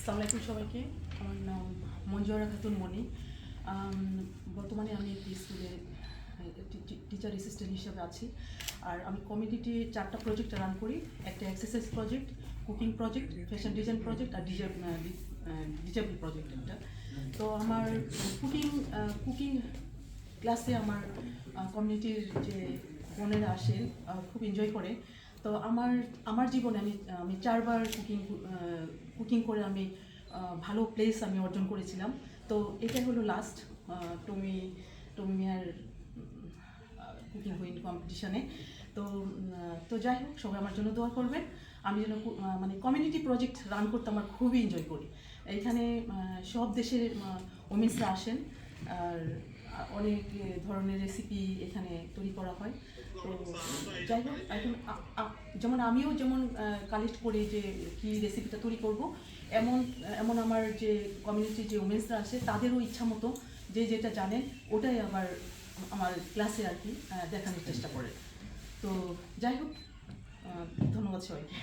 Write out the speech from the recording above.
আসসালামু আলাইকুম সবাইকে। আমার নাম মঞ্জুরা খাতুন মনি। বর্তমানে আমি একটি স্কুলে টিচার অ্যাসিস্ট্যান্ট হিসেবে আছি। আর আমি কমিউনিটি 4টা প্রজেক্ট রান করি। একটা exercise project, cooking project, fashion design project আর ডিজেবল প্রজেক্ট একটা। তো আমার কুকিং ক্লাসে আমার কমিউনিটির যে বোনেরা আসে খুব এনজয় করে। তো আমার জীবনে আমি 4বার কুকিং করে আমি ভালো প্লেস আমি অর্জন করেছিলাম। তো এটাই হলো লাস্ট টমি মিয়ার কুকিং কুইন কম্পিটিশনে। তো তো যাই হোক, সবাই আমার জন্য দোয়া করবেন। আমি যেন মানে কমিউনিটি প্রজেক্ট রান করতে আমার খুবই এনজয় করি। এইখানে সব দেশের ওমেন্সরা আসেন, আর অনেক ধরনের রেসিপি এখানে তৈরি করা হয়। তো যাই হোক, এখন যেমন আমিও কালেক্ট করি যে কী রেসিপিটা তৈরি করব, এমন আমার যে কমিউনিটির যে ওমেন্সরা আসে তাদেরও ইচ্ছা মতো যে যেটা জানেন ওটাই আবার আমার ক্লাসে আর কি দেখানোর চেষ্টা করে। তো যাই হোক, ধন্যবাদ সবাইকে।